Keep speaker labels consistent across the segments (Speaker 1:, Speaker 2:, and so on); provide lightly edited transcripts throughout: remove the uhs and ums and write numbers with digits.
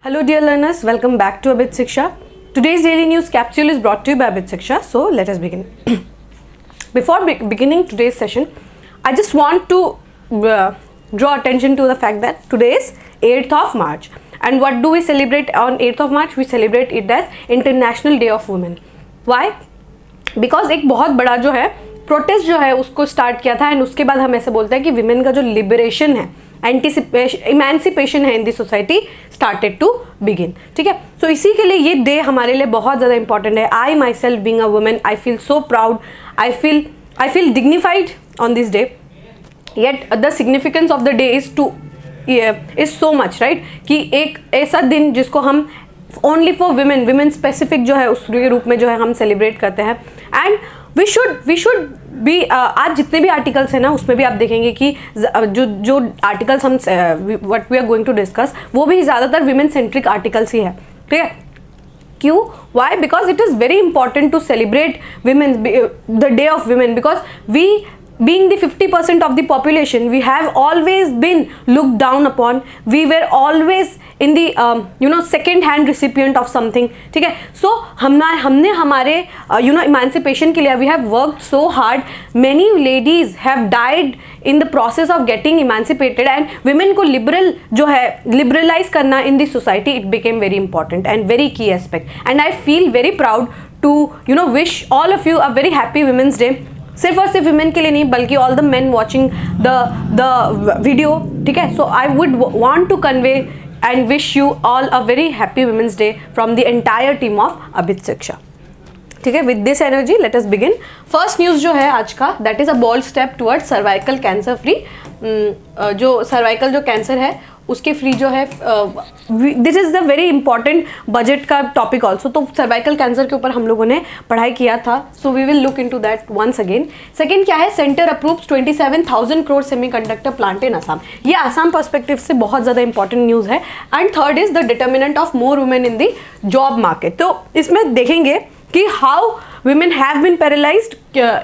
Speaker 1: Hello dear learners, welcome back to Abit Shiksha. Today's daily news capsule is brought to you by Abit Shiksha. So let us begin. Before beginning today's session, I just want to draw attention to the fact that today is 8th of March. And what do we celebrate on 8th of March? We celebrate it as International Day of Women. Why? Because एक बहुत बड़ा जो है protest जो है उसको start किया था एंड उसके बाद हम ऐसे बोलते हैं कि विमेन का जो लिबरेशन है, इमेंसिपेशन है in the society started to begin. ठीक है, सो इसी के लिए ये डे हमारे लिए बहुत ज़्यादा इंपॉर्टेंट है. I myself being a women, I feel so proud, I feel dignified on this day. Yet the significance of the day is so much, right, कि एक ऐसा दिन जिसको हम ओनली फॉर विमेन स्पेसिफिक जो है उसके रूप में जो है हम सेलिब्रेट करते हैं. एंड वी शुड भी आज जितने भी आर्टिकल्स हैं ना उसमें भी आप देखेंगे कि जो आर्टिकल्स हम what we are going to discuss वो भी ज़्यादातर विमेन सेंट्रिक आर्टिकल्स ही है. ठीक है, क्यों? Why? Because it is very important to celebrate women, the day of women, because we being the 50% of the population, we have always been looked down upon. We were always in the second hand recipient of something. ठीक है, so हमने हमारे emancipation के लिए we have worked so hard. Many ladies have died in the process of getting emancipated, and women को जो है liberalize करना in the society, it became very important and very key aspect. And I feel very proud to wish all of you a very happy Women's Day. सिर्फ और सिर्फ women के लिए नहीं बल्कि all the men watching the video. ठीक है, so I would want to convey and wish you all a very happy women's day from the entire team of Abhit Shiksha. ठीक है, with this energy let us begin. First news जो है आज का, that is a bold step towards cervical cancer free. जो cervical जो cancer है उसके फ्री जो है, this is the very important budget का टॉपिक ऑल्सो. तो सर्वाइकल कैंसर के ऊपर हम लोगों ने पढ़ाई किया था, so we will look into that once again. Second क्या है, centre approves 27,000 crore semiconductor plant in Assam. ये आसाम पर्सपेक्टिव से बहुत ज़्यादा इंपॉर्टेंट न्यूज़ है. And third is the determinant of more women in the job market. तो इसमें देखेंगे कि how women have been paralyzed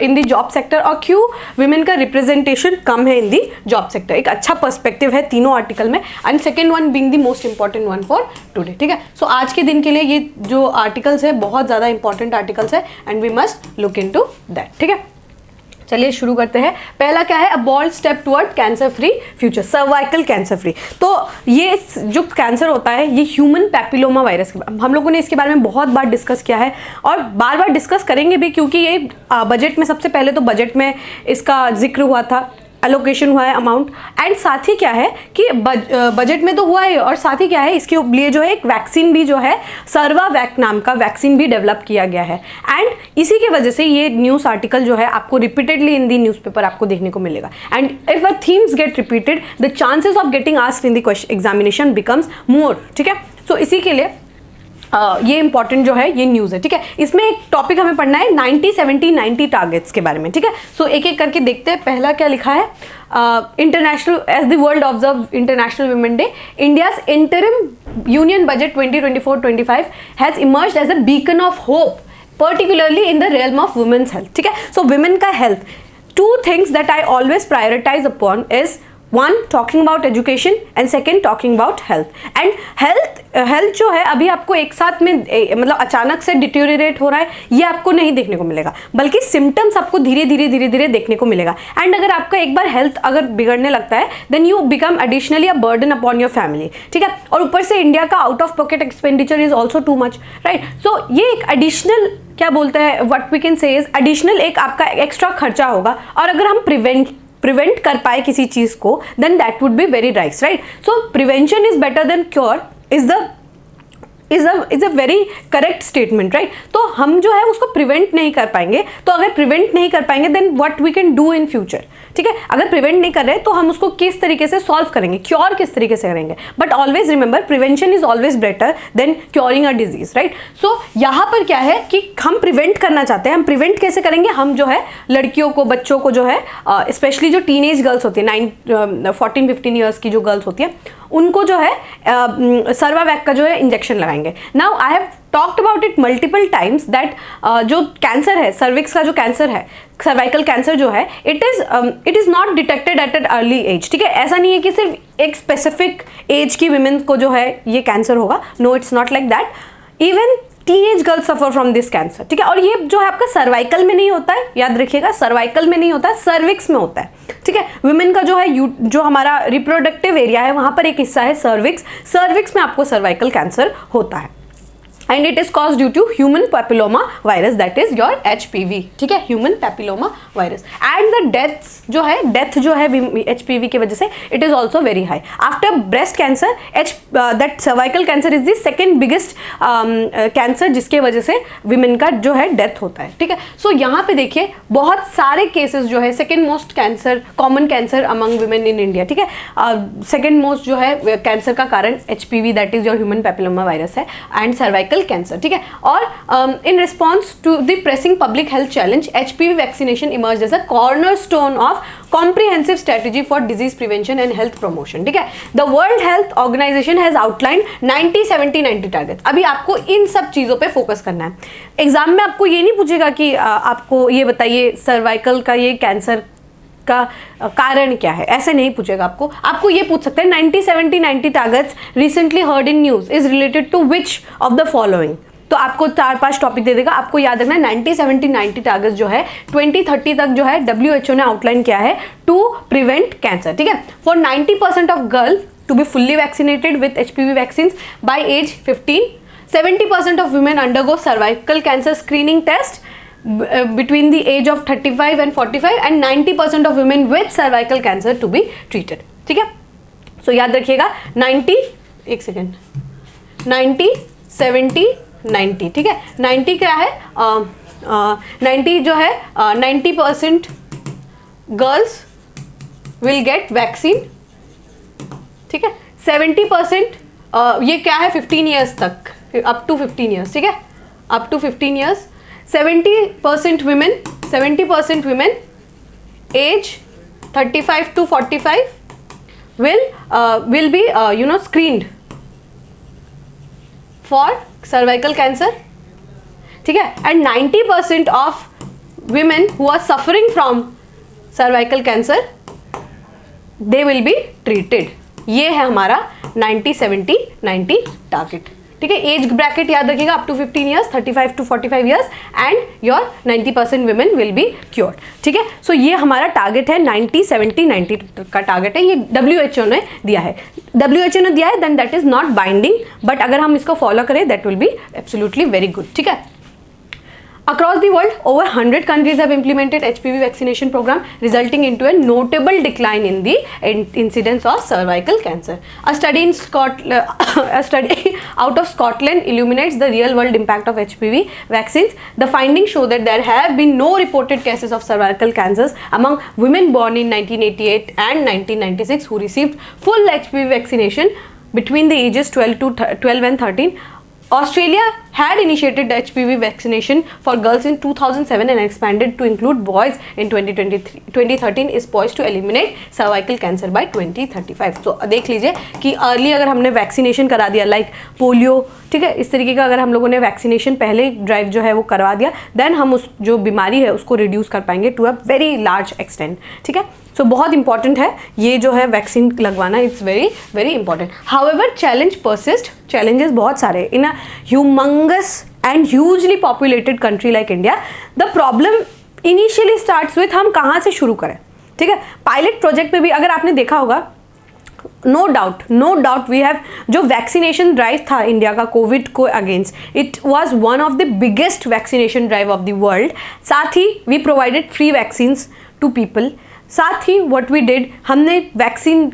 Speaker 1: in the job sector और क्यों women का representation कम है in the job sector. एक अच्छा पर्सपेक्टिव है तीनों आर्टिकल में. And second one being the most important one for today. ठीक है, सो आज के दिन के लिए ये जो आर्टिकल्स है बहुत ज़्यादा इंपॉर्टेंट आर्टिकल्स है and we must look into that. ठीक है, चलिए शुरू करते हैं. पहला क्या है, a bold step toward cancer free future, cervical cancer free. तो ये जो कैंसर होता है ये ह्यूमन पैपिलोमा वायरस, हम लोगों ने इसके बारे में बहुत बार डिस्कस किया है और बार बार डिस्कस करेंगे भी, क्योंकि ये बजट में सबसे पहले तो बजट में इसका जिक्र हुआ था, एलोकेशन हुआ है अमाउंट. एंड साथ ही क्या है कि बजट में तो हुआ है और साथ ही क्या है इसके लिए जो है एक वैक्सीन भी जो है सर्वावैक नाम का वैक्सीन भी डेवलप किया गया है. एंड इसी की वजह से ये न्यूज़ आर्टिकल जो है आपको रिपीटेडली इन दी न्यूज़पेपर आपको देखने को मिलेगा. And if a themes get repeated the chances of getting asked in the examination becomes more. ठीक है, सो इसी के लिए ये इंपॉर्टेंट जो है ये न्यूज़ है. ठीक है, इसमें एक टॉपिक हमें पढ़ना है 90 70 90 टारगेट्स के बारे में. ठीक है, सो एक एक करके देखते हैं. पहला क्या लिखा है, international as the world observe international women day, India's interim union budget 2024-25 has emerged as a beacon of hope particularly in the realm of women's health. ठीक है, सो वुमेन का health, two things that I always prioritise upon is one talking about education and second talking about health. And health जो है अभी आपको एक साथ में मतलब अचानक से डिटेरियोरेट हो रहा है ये आपको नहीं देखने को मिलेगा, बल्कि सिम्टम्स आपको धीरे धीरे देखने को मिलेगा. एंड अगर आपका एक बार हेल्थ अगर बिगड़ने लगता है then you become additionally a burden upon your family. ठीक है, और ऊपर से इंडिया का out of pocket expenditure is also too much, right. So ये एक एडिशनल क्या बोलते हैं, what we can say is additional एक आपका एक्स्ट्रा खर्चा होगा. और अगर हम प्रिवेंट कर पाए किसी चीज़ को then that would be very nice, right. So prevention is better than cure is a very correct statement, right. तो हम जो है उसको प्रिवेंट नहीं कर पाएंगे, तो अगर प्रिवेंट नहीं कर पाएंगे then what we can do in future. ठीक है, अगर प्रिवेंट नहीं कर रहे तो हम उसको किस तरीके से सॉल्व करेंगे, क्योर किस तरीके से करेंगे. But always remember prevention is always better than curing a disease, right. So यहाँ पर क्या है कि हम प्रिवेंट करना चाहते हैं. हम प्रिवेंट कैसे करेंगे, हम जो है लड़कियों को, बच्चों को जो है स्पेशली जो टीनेज गर्ल्स होती है 14-15 ईयर्स की जो गर्ल्स होती है उनको जो है सर्वावैक का जो है इंजेक्शन लगाएंगे. Now I have talked about it multiple times that जो कैंसर है, सर्विक्स का जो कैंसर है, सर्वाइकल कैंसर जो है, it is not detected at an early age. ठीक है, ऐसा नहीं है कि सिर्फ एक स्पेसिफिक एज की विमेन को जो है ये कैंसर होगा. No, it's not like that. Even teenage girls suffer from this cancer. ठीक है, और ये जो है आपका सर्वाइकल में नहीं होता है, याद रखिएगा, सर्वाइकल में नहीं होता है, सर्विक्स में होता है. ठीक है, विमेन का जो है जो हमारा रिप्रोडक्टिव एरिया है वहां पर एक हिस्सा है सर्विक्स. सर्विक्स में आपको सर्वाइकल कैंसर होता है. And it is cause due to human papilloma virus, that is your HPV. ठीक है, human papilloma virus. And the death जो है HPV की वजह से it is also very high. After breast cancer, that cervical cancer is the second biggest cancer जिसके वजह से विमेन का जो है डेथ होता है. ठीक है, सो यहाँ पे देखिए बहुत सारे केसेस जो है, second most cancer, common cancer among women in India. ठीक है, सेकेंड मोस्ट जो है कैंसर का कारण HPV, that is your human papilloma virus है, एंड सर्वाइकल कैंसर. ठीक है, और in response to the pressing public health challenge, HPV vaccination emerged as a cornerstone of comprehensive strategy for disease prevention and health promotion. ठीक है, the world health organisation has outlined 90, 70, 90 target. अभी आपको इन सब चीजों पे फोकस करना है. Exam में आपको ये नहीं पूछेगा कि आपको ये बताइए सर्वाइकल का ये कैंसर का कारण क्या है, ऐसे नहीं पूछेगा. आपको ये पूछ सकते हैं 90, 70, 90 targets recently heard in news is related to which of the following. तो आपको 4-5 टॉपिक दे देगा. आपको याद रखना है 90, 70, 90 टारगेट्स जो है 2030 तक जो है WHO ने आउटलाइन किया है टू प्रिवेंट कैंसर. ठीक है, for 90% of girl to be fully vaccinated with HPV vaccine by age 15, 70% of women undergo cervical cancer screening test between the age of 35 and 45, and 90% of women with cervical cancer to be treated. ठीक है, सो याद रखिएगा 90, एक second, 90, 70, 90. ठीक है, 90 क्या है, 90 जो है 90% गर्ल्स विल गेट वैक्सीन. ठीक है, 70% ये क्या है 15 ईयर्स तक, अप टू 15 ईयर्स. ठीक है, up to 15 years. 70% women age 35 to 45 will be screened for cervical cancer. ठीक है, and 90% of women who are suffering from cervical cancer they will be treated. ये है हमारा 90, 70, 90 टारगेट. ठीक है, एज ब्रैकेट याद रखिएगा, up to 15 years, 35 to 45 years, and your 90% women will be cured. ठीक है, सो ये हमारा टारगेट है 90, 70, 90 का टारगेट है. ये WHO ने दिया है. WHO ने दिया है, then that is not binding, but अगर हम इसको फॉलो करें that will be absolutely very good. ठीक है, across the world, over 100 countries have implemented HPV vaccination program, resulting into a notable decline in the incidence of cervical cancer. A study out of Scotland illuminates the real-world impact of HPV vaccines. The findings show that there have been no reported cases of cervical cancers among women born in 1988 and 1996 who received full HPV vaccination between the ages 12 and 13. Australia had initiated the HPV vaccination for girls in 2007 and expanded to include boys in 2023. 2013 is poised to eliminate cervical cancer by 2035. So देख लीजिए कि early अगर हमने vaccination करा दिया like polio, ठीक है, इस तरीके का अगर हम लोगों ने वैक्सीनेशन पहले ड्राइव जो है वो करवा दिया, देन हम उस जो बीमारी है उसको रिड्यूस कर पाएंगे to a very large extent. ठीक है, सो बहुत इंपॉर्टेंट है ये जो है वैक्सीन लगवाना, it's very very important. However challenge persist, challenges बहुत सारे in a humongous and hugely populated country like India. The problem initially starts with हम कहाँ से शुरू करें. ठीक है, पायलट प्रोजेक्ट में भी अगर आपने देखा होगा, नो डाउट वी हैव जो वैक्सीनेशन ड्राइव था इंडिया का कोविड को against, it was one of the biggest vaccination drive of the world. साथ ही we provided free vaccines to people. साथ ही व्हाट वी डिड, हमने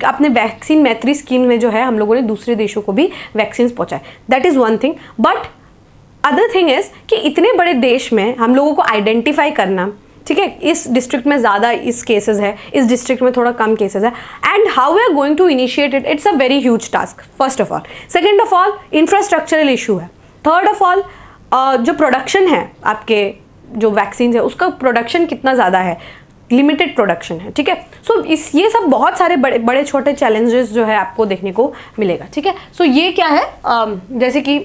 Speaker 1: अपने वैक्सीन मैत्री स्कीम में जो है हम लोगों ने दूसरे देशों को भी वैक्सीन पहुंचाए. That is one thing. But other thing is कि इतने बड़े देश में हम लोगों को आइडेंटिफाई करना, ठीक है, इस डिस्ट्रिक्ट में ज़्यादा इस केसेस है, इस डिस्ट्रिक्ट में थोड़ा कम केसेस है, and how we are going to initiate it, it's a very huge task. First of all. Second of all, infrastructural issue है. थर्ड ऑफ ऑल, जो प्रोडक्शन है आपके जो वैक्सीन है उसका प्रोडक्शन कितना ज़्यादा है. लिमिटेड प्रोडक्शन है, ठीक है। सो इस ये सब बहुत सारे बड़े बड़े छोटे चैलेंजेस जो है आपको देखने को मिलेगा, ठीक है। सो ये क्या है, जैसे कि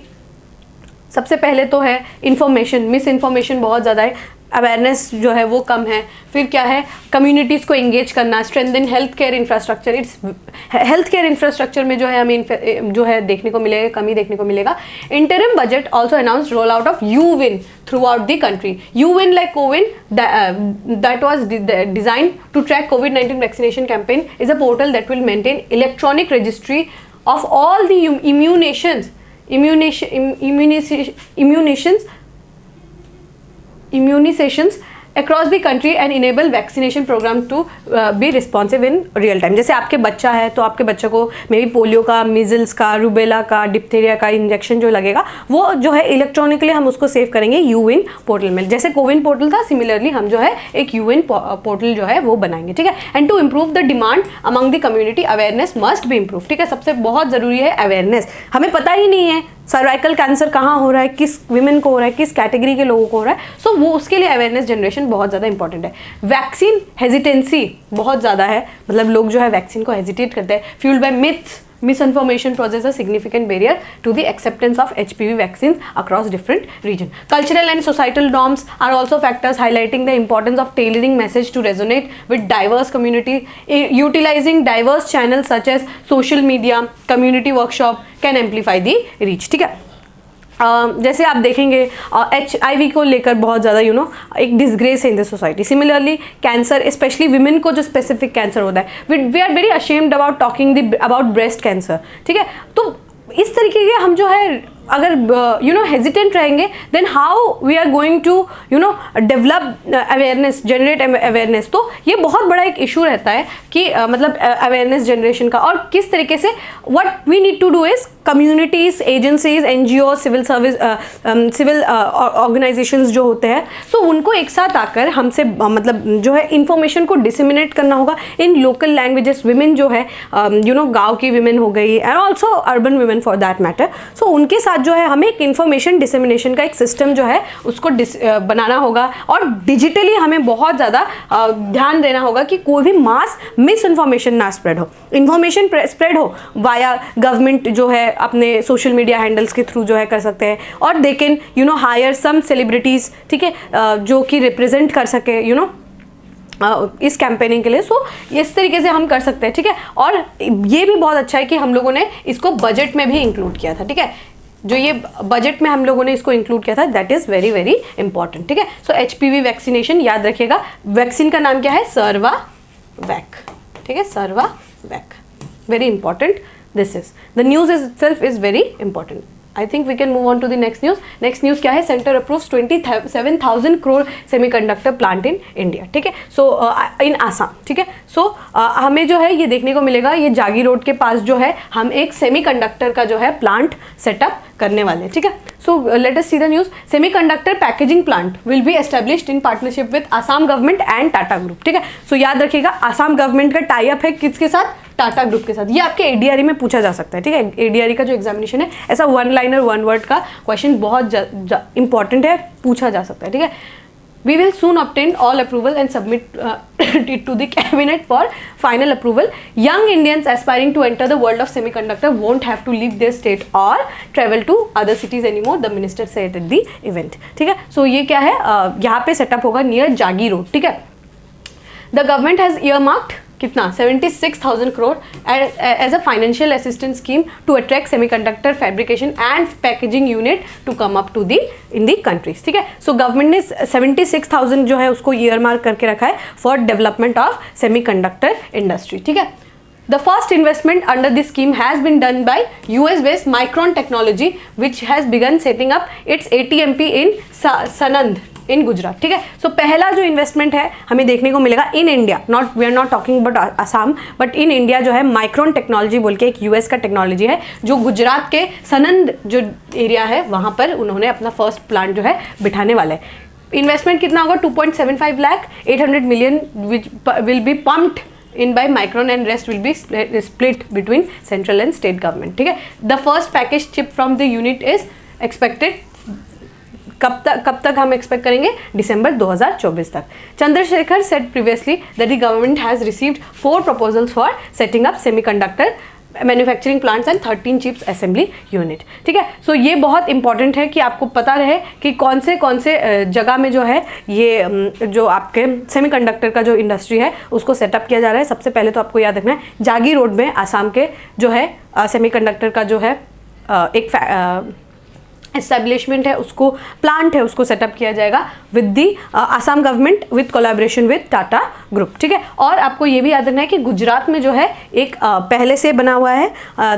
Speaker 1: सबसे पहले तो है इन्फॉर्मेशन, मिस इन्फॉर्मेशन बहुत ज़्यादा है, अवेयरनेस जो है वो कम है। फिर क्या है, कम्युनिटीज़ को एंगेज करना, strengthen health care infrastructure. It's health care infrastructure में जो है हमें जो है देखने को मिलेगा, कमी देखने को मिलेगा। Interim budget also announce roll out of यूविन थ्रू आउट द कंट्री। यूविन like CoWIN that was designed to track COVID-19 vaccination campaign is a portal that will maintain electronic registry of all the immunizations across the country and enable vaccination program to be responsive in real time। जैसे आपके बच्चा है तो आपके बच्चे को may be polio का, measles का, रूबेला का, डिप्थीरिया का इंजेक्शन जो लगेगा वो जो है इलेक्ट्रॉनिकली हम उसको सेव करेंगे यूविन पोर्टल में। जैसे कोविन पोर्टल था, सिमिलरली हम जो है एक यूविन पोर्टल जो है वो बनाएंगे, ठीक है। And to improve the demand among the community, awareness must be improve, ठीक है। सबसे बहुत ज़रूरी है अवेयरनेस। हमें पता ही नहीं है सर्वाइकल कैंसर कहाँ हो रहा है, किस विमेन को हो रहा है, किस कैटेगरी के लोगों को हो रहा है। सो वो उसके लिए अवेयरनेस जनरेशन बहुत ज़्यादा इंपॉर्टेंट है। वैक्सीन हेजिटेंसी बहुत ज़्यादा है, मतलब लोग जो है वैक्सीन को हेजिटेट करते हैं। Fueled by myths, misinformation poses a significant barrier to the acceptance of HPV vaccines across different regions. Cultural and societal norms are also factors highlighting the importance of tailoring message to resonate with diverse communities. Utilizing diverse channels such as social media, community workshop can amplify the reach, ठीक है। जैसे आप देखेंगे HIV को लेकर बहुत ज़्यादा एक डिसग्रेस है in the society. Similarly cancer, specially women को जो स्पेसिफिक कैंसर होता है, we are very ashamed about talking about breast cancer, ठीक है। तो इस तरीके के हम जो है अगर हेजिटेंट रहेंगे, then how we are going to develop awareness, generate awareness. तो ये बहुत बड़ा एक इशू रहता है कि मतलब अवेयरनेस जनरेशन का। और किस तरीके से what we need to do is communities, agencies, NGO, civil service, civil organisations जो होते हैं, सो उनको एक साथ आकर हमसे मतलब जो है इंफॉर्मेशन को डिसमिनेट करना होगा इन लोकल लैंग्वेजेस। विमेन जो है गाँव की विमेन हो गई and also urban women for that matter, so उनके साथ जो है हमें एक इन्फॉर्मेशन डिसमिनेशन का एक सिस्टम जो है उसको बनाना होगा। और डिजिटली हमें बहुत ज़्यादा ध्यान देना होगा कि कोई भी मास मिस इन्फॉर्मेशन ना स्प्रेड हो। इन्फॉर्मेशन स्प्रेड हो वाया गवर्नमेंट जो है अपने सोशल मीडिया हैंडल्स के थ्रू जो है कर सकते हैं, और they can hire some celebrities, ठीक है, जो कि रिप्रेजेंट कर सके इस कैंपेनिंग के लिए। सो इस तरीके से हम कर सकते हैं, ठीक है। और ये भी बहुत अच्छा है कि हम लोगों ने इसको बजट में भी इंक्लूड किया था, ठीक है। जो ये बजट में हम लोगों ने इसको इंक्लूड किया था, that is very very important, ठीक है। सो HPV वैक्सीनेशन याद रखिएगा, वैक्सीन का नाम क्या है, सर्वावैक, ठीक है, Cervavac, very important this is the news is itself is very important. I think we can move on to the next news. Next news क्या है, centre approves 27,000 crore semiconductor plant in India, ठीक है। सो इन आसाम, ठीक है। सो हमें जो है ये देखने को मिलेगा, ये जागी रोड के पास जो है हम एक सेमीकंडक्टर का जो है प्लांट सेटअप करने वाले हैं, ठीक है। So let us see the news. Semiconductor packaging plant will be established in partnership with Assam government and Tata group, ठीक है। सो याद रखिएगा, आसाम गवर्नमेंट का टाई अप है किसके साथ, टाटा ग्रुप के साथ। ये आपके ADRE में पूछा जा सकता है, ठीक है। ADRE का जो एग्जामिनेशन है, ऐसा वन लाइनर वन वर्ड का क्वेश्चन बहुत इंपॉर्टेंट है, पूछा जा सकता है, ठीक है। We will soon obtain all approval and submit it to the cabinet for final approval. Young Indians aspiring to enter the world of semiconductor won't have to leave their state or travel to other cities anymore, the minister said at the event, ठीक है। So ये क्या है, यहाँ पे setup होगा near जागी road, ठीक है। The government has earmarked कितना 76,000 crore as a financial assistance scheme to attract semiconductor fabrication and packaging unit to come up to the in the countries, ठीक है। सो गवर्नमेंट ने 76,000 जो है उसको ईयरमार्क करके रखा है for development of semiconductor industry, ठीक है। The first investment under this scheme has been done by US-based Micron Technology, which has begun setting up its ATMP in Sanand इन गुजरात, ठीक है। सो पहला जो इन्वेस्टमेंट है हमें देखने को मिलेगा in India, not we are not talking about Assam but in India, जो है माइक्रोन टेक्नोलॉजी बोल के एक US का टेक्नोलॉजी है, जो गुजरात के सनंद जो एरिया है वहाँ पर उन्होंने अपना फर्स्ट प्लांट जो है बिठाने वाला है। इन्वेस्टमेंट कितना होगा, 2.75 lakh, 800 million which will be pumped in by Micron and rest will be split between central and state government, ठीक है। The first package chip from the unit is expected कब तक हम एक्सपेक्ट करेंगे? दिसंबर 2024 तक। Chandrashekhar said previously that the government has received 4 proposals for setting up semiconductor manufacturing plants and 13 chips assembly unit. ठीक है, सो ये बहुत इंपॉर्टेंट है कि आपको पता रहे कि कौन से जगह में जो है ये जो आपके सेमीकंडक्टर का जो इंडस्ट्री है उसको सेटअप किया जा रहा है। सबसे पहले तो आपको याद रखना है जागी रोड में आसाम के जो है सेमीकंडक्टर का जो है एक एस्टेब्लिशमेंट है, उसको प्लांट है, उसको सेटअप किया जाएगा with the Assam government with collaboration with Tata group. ठीक है, और आपको ये भी याद रखना है कि गुजरात में जो है एक पहले से बना हुआ है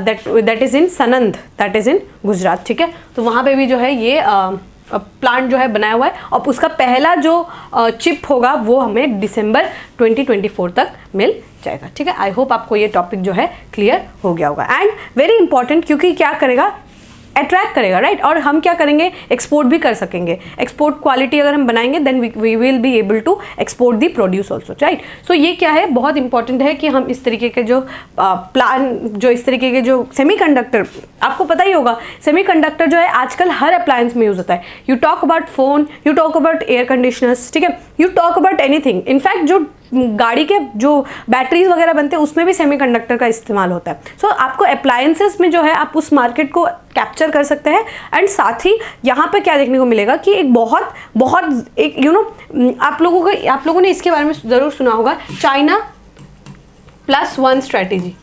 Speaker 1: that is in Sanand, that is in Gujarat. ठीक है, तो वहाँ पे भी जो है ये प्लांट जो है बनाया हुआ है और उसका पहला जो चिप होगा वो हमें दिसंबर 2024 तक मिल जाएगा। ठीक है, आई होप आपको ये टॉपिक जो है क्लियर हो गया होगा। एंड वेरी इंपॉर्टेंट, क्योंकि क्या करेगा, अट्रैक्ट करेगा, राइट। और हम क्या करेंगे, एक्सपोर्ट भी कर सकेंगे। एक्सपोर्ट क्वालिटी अगर हम बनाएंगे then we will be able to export the produce also, right. So ये क्या है, बहुत इंपॉर्टेंट है कि हम इस तरीके के जो इस तरीके के जो सेमीकंडक्टर, आपको पता ही होगा सेमीकंडक्टर जो है आजकल हर अप्लायंस में यूज होता है। You talk about phone, you talk about air conditioners, ठीक है, you talk about anything. In fact जो गाड़ी के जो बैटरीज वगैरह बनते हैं उसमें भी सेमीकंडक्टर का इस्तेमाल होता है। सो आपको अप्लायंसेस में जो है आप उस मार्केट को कैप्चर कर सकते हैं। एंड साथ ही यहाँ पे क्या देखने को मिलेगा कि एक बहुत एक आप लोगों ने इसके बारे में ज़रूर सुना होगा, China +1 strategy.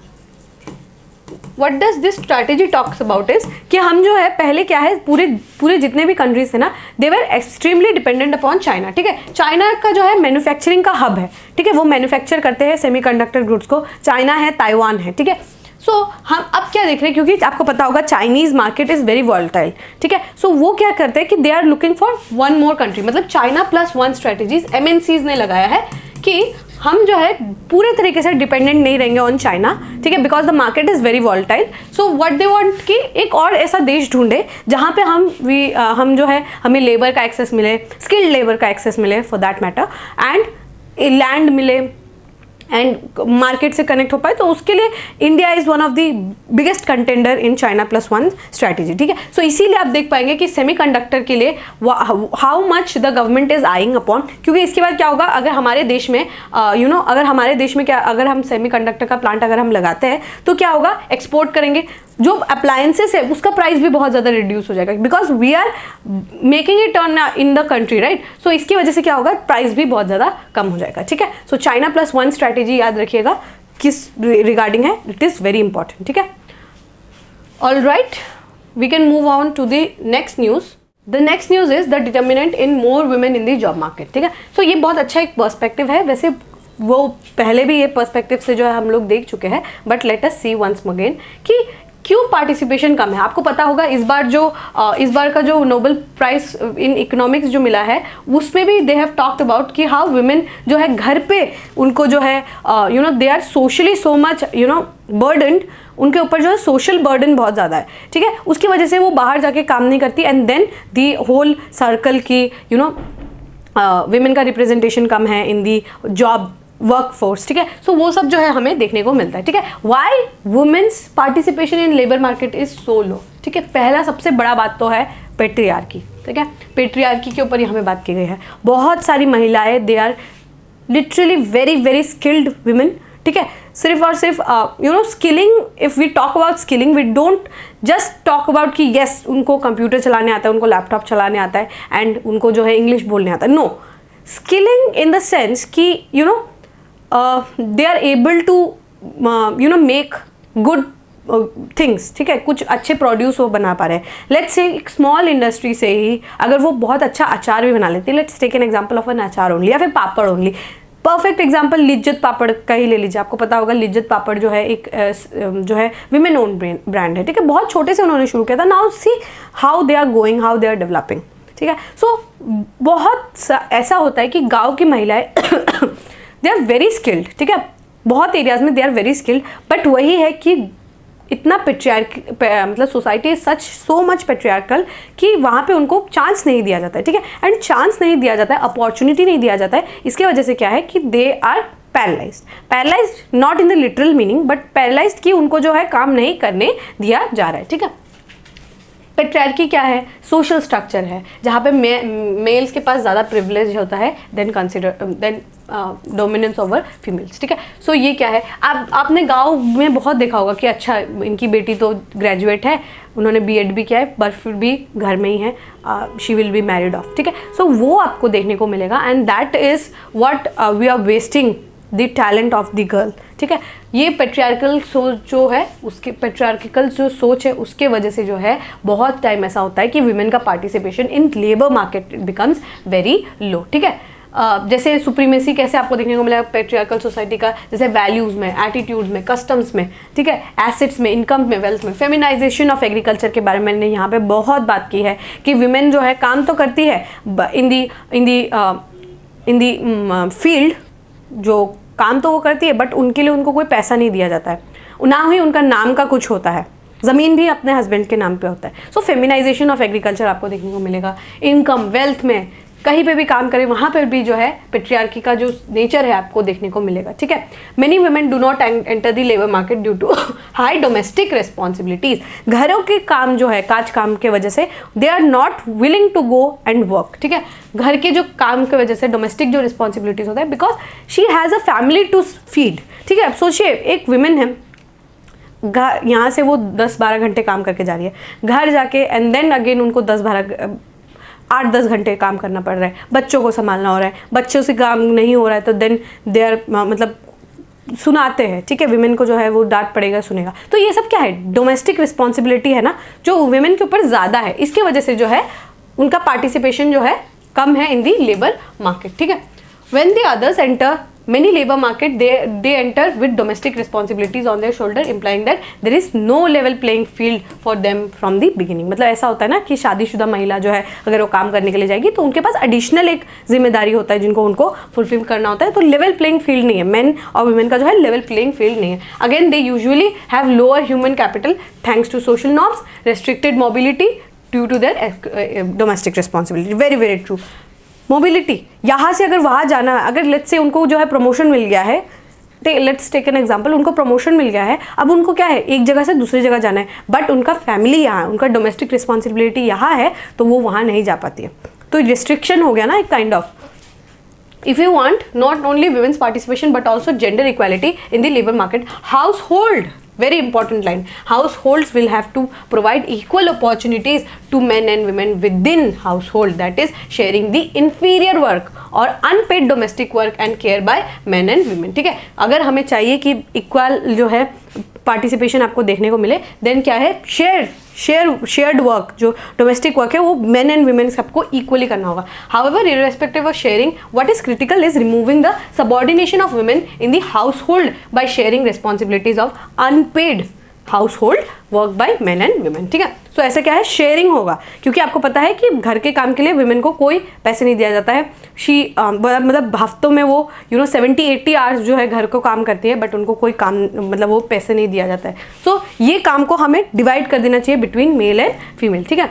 Speaker 1: What does this strategy talks about is कि हम जो है पहले क्या है, पूरे जितने भी कंट्रीज थे ना, they were extremely dependent upon China. ठीक है, चाइना का जो है मैन्युफैक्चरिंग का हब है। ठीक है, वो मैन्युफैक्चर करते हैं सेमीकंडक्टर गुड्स को, चाइना है, ताइवान है। ठीक है, सो हम अब क्या देख रहे हैं, क्योंकि आपको पता होगा Chinese market is very volatile. ठीक है, सो वो क्या करते हैं कि they are looking for 1 more country, मतलब चाइना +1 स्ट्रैटेजीज MNCs ने लगाया है कि हम जो है पूरे तरीके से डिपेंडेंट नहीं रहेंगे ऑन चाइना। ठीक है, because the market is very volatile. So what they want कि एक और ऐसा देश ढूंढे जहाँ पे हम जो है हमें लेबर का एक्सेस मिले, स्किल्ड लेबर का एक्सेस मिले for that matter, and land मिले एंड मार्केट से कनेक्ट हो पाए। तो उसके लिए India is one of the biggest contender in China +1 strategy. ठीक है, सो इसीलिए आप देख पाएंगे कि सेमीकंडक्टर के लिए how much the government is eyeing upon, क्योंकि इसके बाद क्या होगा, अगर हमारे देश में अगर हम सेमीकंडक्टर का प्लांट अगर हम लगाते हैं तो क्या होगा, एक्सपोर्ट करेंगे, जो अप्लायंसेस है उसका प्राइस भी बहुत ज़्यादा रिड्यूस हो जाएगा, because we are making it on in the country, right. So इसकी वजह से क्या होगा, प्राइस भी बहुत ज़्यादा कम हो जाएगा। ठीक है, सो चाइना +1 स्ट्रैटेजी याद रखिएगा किस रिगार्डिंग है, इट इज़ वेरी इंपॉर्टेंट। ठीक है, all right, we can move on to the next news. The next news is the determinant in more women in the job market. ठीक है, सो ये बहुत अच्छा एक पर्सपेक्टिव है, वैसे वो पहले भी ये पर्सपेक्टिव से जो है हम लोग देख चुके हैं, but let us see once again कि क्यों पार्टिसिपेशन कम है। आपको पता होगा इस बार का जो नोबेल प्राइज इन इकोनॉमिक्स जो मिला है उसमें भी दे हैव टॉक्ड अबाउट कि हाउ वुमेन जो है घर पे उनको जो है they are socially so much burdened, उनके ऊपर जो है सोशल बर्डन बहुत ज़्यादा है। ठीक है, उसकी वजह से वो बाहर जाके काम नहीं करती, and then the whole circle की विमेन का रिप्रेजेंटेशन कम है in the job work force. ठीक है, सो वो सब जो है हमें देखने को मिलता है। ठीक है, why women's participation in labour market is so low. ठीक है, पहला सबसे बड़ा बात तो है पेट्रियार्की। ठीक है, पेट्रियार्की के ऊपर ही हमें बात की गई है। बहुत सारी महिलाएं they are literally very skilled women. ठीक है, सिर्फ और सिर्फ skilling, if we talk about skilling we don't just talk about कि येस उनको कंप्यूटर चलाने आता है, उनको लैपटॉप चलाने आता है एंड उनको जो है इंग्लिश बोलने आता है। No, skilling in the sense कि they are able to make good things. ठीक है, कुछ अच्छे प्रोड्यूस वो बना पा रहे हैं। लेट्स से एक स्मॉल इंडस्ट्री से ही अगर वो बहुत अच्छा अचार भी बना लेती है, let's take an example of an achar only, या फिर papad only. Perfect example Lijjat papad का ही ले लीजिए। आपको पता होगा लिज्जत पापड़ जो है एक जो है विमेन ओन ब्रांड है। ठीक है, बहुत छोटे से उन्होंने शुरू किया था। Now see how they are going, how they are developing. ठीक है, सो बहुत ऐसा होता है कि गाँव की महिलाएं दे आर वेरी स्किल्ड। ठीक है, बहुत एरियाज में they are very skilled, but वही है कि इतना मतलब society is such so much patriarchal कि वहाँ पे उनको चांस नहीं दिया जाता है। ठीक है, एंड चांस नहीं दिया जाता है, अपॉर्चुनिटी नहीं दिया जाता है। इसके वजह से क्या है कि they are paralysed not in the literal meaning, but paralysed कि उनको जो है काम नहीं करने दिया जा रहा है। ठीक है, पेट्रियार्की क्या है? सोशल स्ट्रक्चर है जहाँ पे मेल्स के पास ज़्यादा प्रिविलेज होता है देन डोमिनेंस ओवर फीमेल्स, ठीक है। सो ये क्या है, आपने गांव में बहुत देखा होगा कि अच्छा इनकी बेटी तो ग्रेजुएट है, उन्होंने बीएड भी किया है, पर फिर भी घर में ही है, she will be married off, ठीक है। सो वो आपको देखने को मिलेगा and that is what we are wasting the talent of the girl, ठीक है। ये पेट्रियार्कल सोच जो है, उसके पेट्रियार्कल जो सोच है उसके वजह से जो है बहुत टाइम ऐसा होता है कि वीमेन का participation in labour market becomes very low, ठीक है। जैसे सुप्रीमेसी कैसे आपको देखने को मिला पेट्रियार्कल सोसाइटी का, जैसे वैल्यूज़ में, एटीट्यूड्स में, कस्टम्स में, ठीक है, एसेट्स में, इनकम में, वेल्थ में। फेमिनाइजेशन ऑफ एग्रीकल्चर के बारे में मैंने यहाँ पे बहुत बात की है कि विमेन जो है काम तो करती है इन दी फील्ड, जो काम तो वो करती है बट उनके लिए उनको कोई पैसा नहीं दिया जाता है, ना ही उनका नाम का कुछ होता है, ज़मीन भी अपने हस्बैंड के नाम पे होता है। सो फेमिनाइजेशन ऑफ एग्रीकल्चर आपको देखने को मिलेगा। इनकम, वेल्थ में कहीं पे भी काम करें वहाँ पर भी जो है पेट्रियार्की का जो नेचर है आपको देखने को मिलेगा, ठीक है। Many women do not enter the labour market due to high domestic responsibilities. घरों के काम जो है, काज काम के वजह से they are not willing to go and work, ठीक है। घर के जो काम की वजह से डोमेस्टिक जो रिस्पॉन्सिबिलिटीज़ होता है, because she has a family to feed, ठीक है। अब सोचिए एक विमेन है, घर यहाँ से वो 10-12 घंटे काम करके जा रही है, घर जाके एंड देन अगेन उनको 8-10 घंटे काम करना पड़ रहा है, बच्चों को संभालना हो रहा है, बच्चों से काम नहीं हो रहा है तो देन दे आर मतलब सुनाते हैं, ठीक है, विमेन को जो है वो डांट पड़ेगा, सुनेगा। तो ये सब क्या है, डोमेस्टिक रिस्पॉन्सिबिलिटी है ना जो विमेन के ऊपर ज़्यादा है, इसके वजह से जो है उनका पार्टिसिपेशन जो है कम है इन दी लेबर मार्केट, ठीक है। When the others enter many labor market they enter with domestic responsibilities on their shoulder, implying that there is no level playing field for them from the beginning। मतलब ऐसा होता है ना कि शादीशुदा महिला जो है अगर वो काम करने के लिए जाएगी तो उनके पास एडिशनल एक जिम्मेदारी होता है जिनको उनको फुलफिल करना होता है, तो लेवल प्लेइंग फील्ड नहीं है, मेन और वुमेन का जो है लेवल प्लेइंग फील्ड नहीं है। Again they usually have lower human capital thanks to social norms, restricted mobility due to their domestic responsibility. Very very true. Mobility, यहाँ से अगर वहाँ जाना है, अगर लेट्स से उनको जो है प्रमोशन मिल गया है, लेट्स टेक एन एग्जांपल, उनको प्रमोशन मिल गया है, अब उनको क्या है एक जगह से दूसरी जगह जाना है, बट उनका फैमिली यहाँ है, उनका डोमेस्टिक रिस्पॉन्सिबिलिटी यहाँ है, तो वो वहाँ नहीं जा पाती है। तो रिस्ट्रिक्शन हो गया ना एक kind of. If you want not only women's participation but also gender equality in the labor market, household, very important line, households will have to provide equal opportunities to men and women within household, that is sharing the inferior work or unpaid domestic work and care by men and women, ठीक है। अगर हमें चाहिए कि equal जो है participation आपको देखने को मिले, देन क्या है, शेयर्ड वर्क, जो डोमेस्टिक वर्क है वो मेन एंड वुमेन सबको इक्वली करना होगा। However irrespective of sharing, what is critical is removing the subordination of women in the household by sharing responsibilities of unpaired household work by main and women, ठीक है। सो ऐसे क्या है, sharing होगा, क्योंकि आपको पता है कि घर के काम के लिए वुमेन को कोई पैसे नहीं दिया जाता है। मतलब हफ्तों में वो 70-80 आवर्स जो है घर को काम करती है, बट उनको कोई काम मतलब वो पैसे नहीं दिया जाता है। सो ये काम को हमें डिवाइड कर देना चाहिए बिटवीन मेल एंड फीमेल, ठीक है,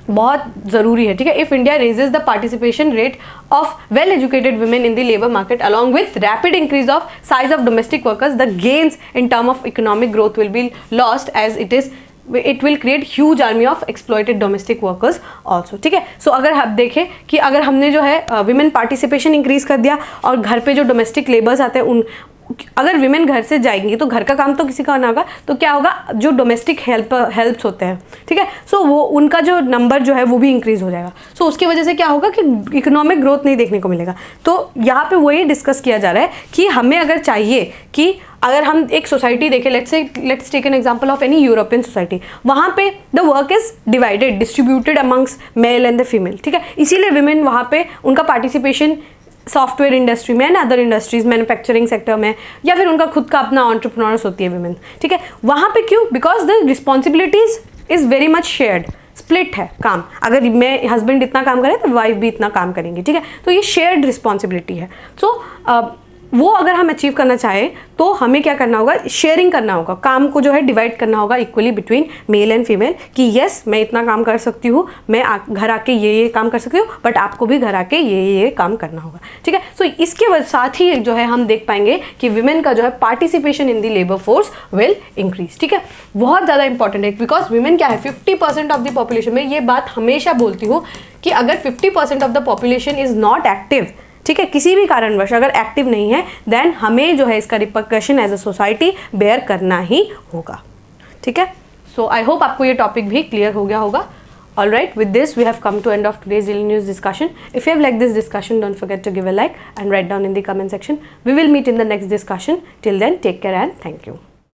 Speaker 1: बहुत ज़रूरी है, ठीक है। If India raises the participation rate of well educated women in the labour market along with rapid increase of size of domestic workers, the gains in term of economic growth will be lost as it will create huge army of exploited domestic workers also, ठीक है। सो अगर आप देखें कि अगर हमने जो है विमेन पार्टिसिपेशन इंक्रीज कर दिया और घर पे जो डोमेस्टिक लेबर्स आते हैं उन, अगर विमेन घर से जाएंगी तो घर का काम तो किसी का ना होगा, तो क्या होगा, जो डोमेस्टिक हेल्प्स होते हैं, ठीक है, सो वो उनका जो नंबर जो है वो भी इंक्रीज हो जाएगा। सो उसकी वजह से क्या होगा कि इकोनॉमिक ग्रोथ नहीं देखने को मिलेगा। तो यहाँ पे वही डिस्कस किया जा रहा है कि हमें अगर चाहिए कि अगर हम एक सोसाइटी देखें, let's take an example of any European society, वहाँ पे the work is divided, distributed amongst male and the female, ठीक है। इसीलिए विमेन वहाँ पे उनका पार्टिसिपेशन सॉफ्टवेयर इंडस्ट्री में and other industries, manufacturing sector में, या फिर उनका खुद का अपना एंटरप्रेन्योर्स होती है विमेन, ठीक है। वहाँ पे क्यों, because the responsibilities is very much shared, split है काम। अगर मैं हस्बैंड इतना काम करे तो वाइफ भी इतना काम करेंगी, ठीक है। तो ये शेयर्ड रिस्पॉन्सिबिलिटी है। सो वो अगर हम अचीव करना चाहें तो हमें क्या करना होगा, शेयरिंग करना होगा, काम को जो है डिवाइड करना होगा equally between male and female, कि यस मैं इतना काम कर सकती हूँ, मैं घर आके ये काम कर सकती हूँ, बट आपको भी घर आके ये काम करना होगा, ठीक है। सो इसके साथ ही जो है हम देख पाएंगे कि विमेन का जो है participation in the labour force will increase, ठीक है। बहुत ज़्यादा इंपॉर्टेंट है, बिकॉज विमेन क्या है 50% ऑफ द पॉपुलेशन में, ये बात हमेशा बोलती हूँ कि अगर 50% of the population is not active, ठीक है, किसी भी कारणवश अगर एक्टिव नहीं है, देन हमें जो है इसका repercussion as a society bear करना ही होगा, ठीक है। सो आई होप आपको ये टॉपिक भी क्लियर हो गया होगा। All right, with this we have come to end of today's daily news discussion. If you have liked this discussion, don't forget to give a like and write down in the comment section. We will meet in the next discussion. Till then, take care and thank you.